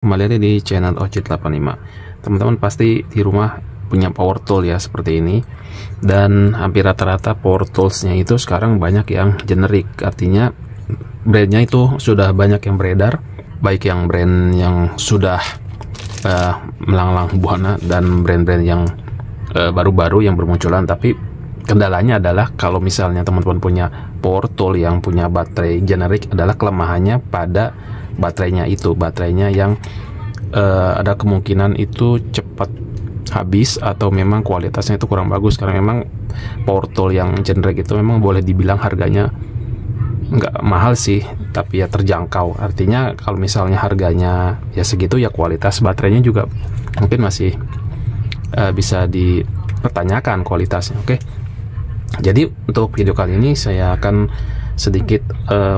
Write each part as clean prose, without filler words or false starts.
Kembali lagi di channel Ocit85. Teman-teman pasti di rumah punya power tool ya seperti ini, dan hampir rata-rata power toolsnya itu sekarang banyak yang generik, artinya brandnya itu sudah banyak yang beredar, baik yang brand yang sudah melanglang buana dan brand-brand yang baru-baru yang bermunculan. Tapi kendalanya adalah kalau misalnya teman-teman punya power tool yang punya baterai generik, adalah kelemahannya pada baterainya itu, baterainya yang ada kemungkinan itu cepat habis atau memang kualitasnya itu kurang bagus, karena memang power tool yang generik itu memang boleh dibilang harganya nggak mahal sih, tapi ya terjangkau. Artinya kalau misalnya harganya ya segitu, ya kualitas baterainya juga mungkin masih bisa dipertanyakan kualitasnya. Oke, jadi untuk video kali ini saya akan sedikit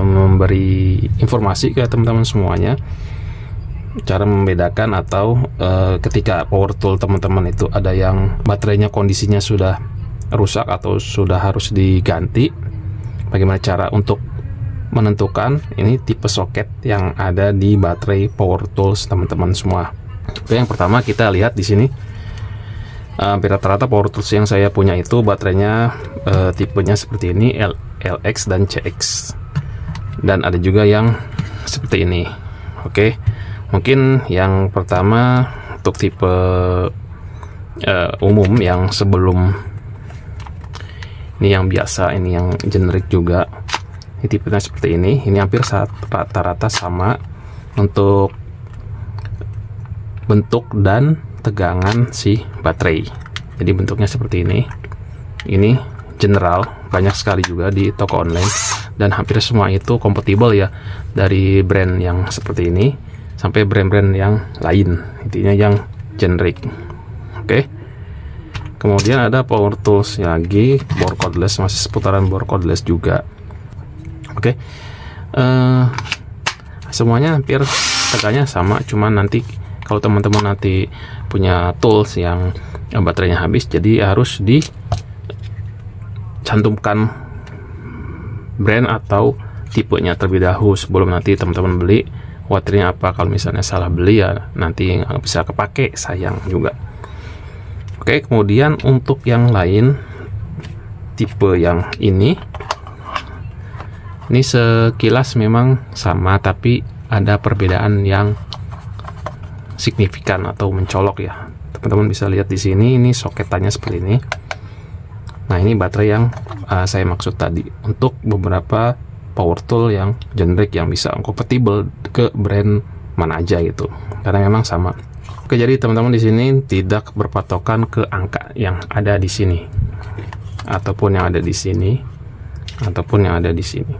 memberi informasi ke teman-teman semuanya, cara membedakan atau ketika power tool teman-teman itu ada yang baterainya kondisinya sudah rusak atau sudah harus diganti, bagaimana cara untuk menentukan ini tipe soket yang ada di baterai power tools teman-teman semua. Oke, yang pertama kita lihat di sini, rata-rata power tools yang saya punya itu baterainya tipenya seperti ini, LX dan CX, dan ada juga yang seperti ini. Oke, mungkin yang pertama untuk tipe umum yang sebelum ini, yang biasa, ini yang generik juga, ini tipenya seperti ini. Ini hampir rata-rata sama untuk bentuk dan tegangan si baterai. Jadi bentuknya seperti ini. Ini general, banyak sekali juga di toko online, dan hampir semua itu kompatibel ya, dari brand yang seperti ini sampai brand-brand yang lain, intinya yang generic. Oke, kemudian ada power tools lagi, bore cordless, masih seputaran bore cordless juga. Oke, semuanya hampir tegangannya sama, cuman nanti kalau teman-teman nanti punya tools yang baterainya habis, jadi harus dicantumkan brand atau tipenya terlebih dahulu sebelum nanti teman-teman beli wattnya apa. Kalau misalnya salah beli ya nanti nggak bisa kepake, sayang juga. Oke, kemudian untuk yang lain, tipe yang ini sekilas memang sama, tapi ada perbedaan yang signifikan atau mencolok ya. Teman-teman bisa lihat di sini, ini soketannya seperti ini. Nah, ini baterai yang saya maksud tadi, untuk beberapa power tool yang generic yang bisa kompatibel ke brand mana aja gitu, karena memang sama. Oke, jadi teman-teman di sini tidak berpatokan ke angka yang ada di sini, ataupun yang ada di sini, ataupun yang ada di sini.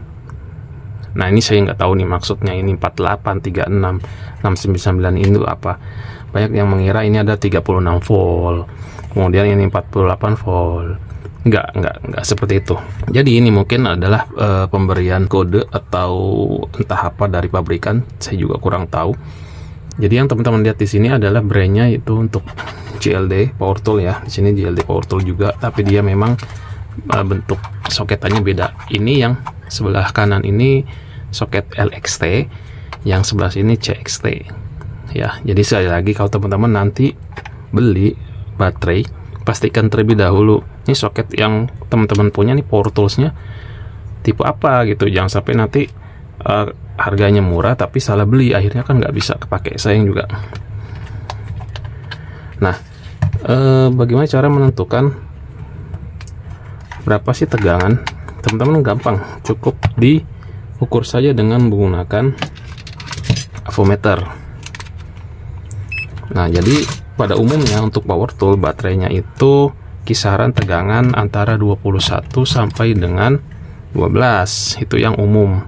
Nah, ini saya nggak tahu nih maksudnya, ini 48, 36, 699 itu apa. Banyak yang mengira ini ada 36 volt, kemudian ini 48 volt. Enggak seperti itu. Jadi ini mungkin adalah pemberian kode atau entah apa dari pabrikan, saya juga kurang tahu. Jadi yang teman-teman lihat di sini adalah brandnya itu untuk JLD Power Tool ya. Di sini JLD Power Tool juga, tapi dia memang bentuk soketannya beda. Ini yang sebelah kanan ini soket LXT, yang sebelah sini CXT ya. Jadi sekali lagi, kalau teman-teman nanti beli baterai, pastikan terlebih dahulu ini soket yang teman-teman punya nih, power toolsnya tipe apa gitu. Jangan sampai nanti harganya murah tapi salah beli, akhirnya kan nggak bisa kepake, sayang juga. Nah, bagaimana cara menentukan berapa sih tegangan? Teman-teman gampang, cukup diukur saja dengan menggunakan avometer. Nah, jadi pada umumnya untuk power tool baterainya itu kisaran tegangan antara 21 sampai dengan 12, itu yang umum.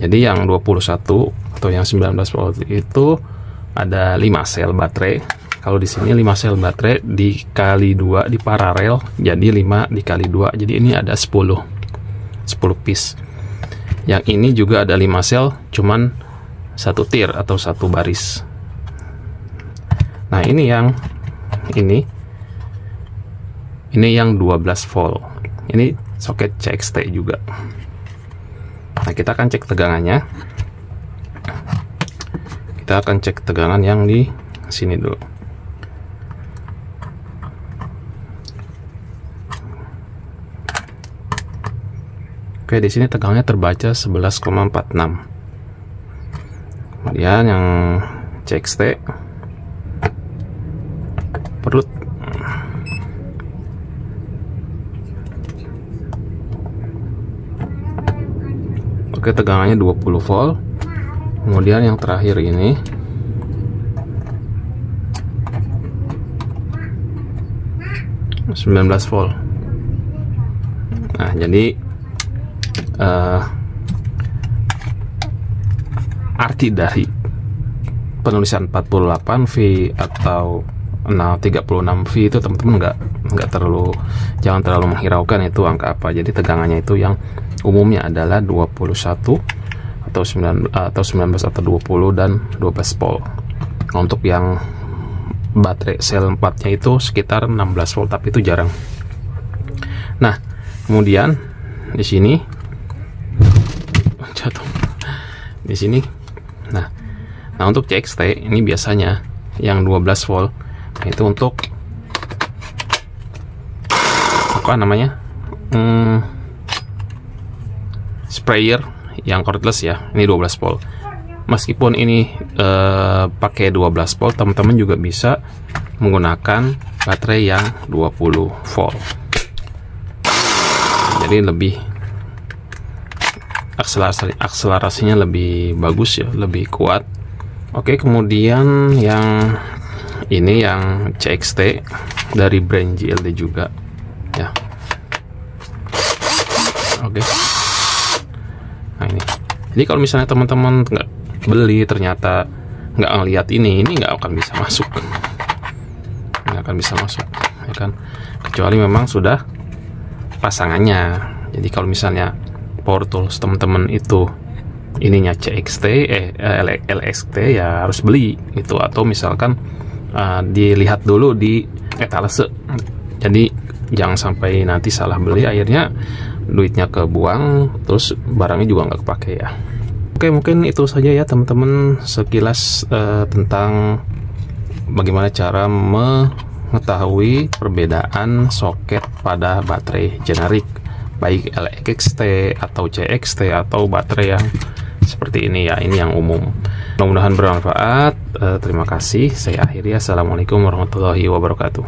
Jadi yang 21 atau yang 19 volt itu ada 5 sel baterai. Kalau di sini 5 sel baterai dikali 2 di paralel, jadi 5 dikali 2, jadi ini ada 10 piece. Yang ini juga ada 5 sel, cuman satu tier atau satu baris. Nah, ini yang yang 12 volt. Ini soket CXT juga. Nah, kita akan cek tegangannya. kita akan cek tegangan yang di sini dulu. Oke, di sini tegangannya terbaca 11,46. Kemudian yang CXT perut. Oke, tegangannya 20 volt. Kemudian yang terakhir ini uh, 19 volt. Nah, jadi arti dari penulisan 48V atau 36V itu teman-teman nggak terlalu, jangan terlalu menghiraukan itu angka apa. Jadi tegangannya itu yang umumnya adalah 21 atau 19 atau 20 dan 12 volt. Nah, untuk yang baterai sel 4 nya itu sekitar 16 volt, tapi itu jarang. Nah, kemudian di sini jatuh di sini. Nah, untuk CXT ini biasanya yang 12 volt. Nah, itu untuk apa namanya? Sprayer yang cordless ya. Ini 12 volt. Meskipun ini pakai 12 volt, teman-teman juga bisa menggunakan baterai yang 20 volt. Jadi lebih akselerasinya lebih bagus ya, lebih kuat. Oke, kemudian yang ini yang CXT dari brand JLD juga ya. Oke. Nah, ini. Jadi kalau misalnya teman-teman nggak beli, ternyata nggak ngelihat ini nggak akan bisa masuk. Nggak akan bisa masuk, ya kan? Kecuali memang sudah pasangannya. Jadi kalau misalnya power tools teman-teman itu ininya CXT LXT ya harus beli itu, atau misalkan dilihat dulu di etalase. Jadi jangan sampai nanti salah beli, akhirnya duitnya kebuang, terus barangnya juga nggak kepake ya. Oke, mungkin itu saja ya teman-teman sekilas tentang bagaimana cara mengetahui perbedaan soket pada baterai generik, baik LXT atau CXT atau baterai yang seperti ini ya. Ini yang umum. Mudah-mudahan bermanfaat. Terima kasih. Saya akhiri. Assalamualaikum warahmatullahi wabarakatuh.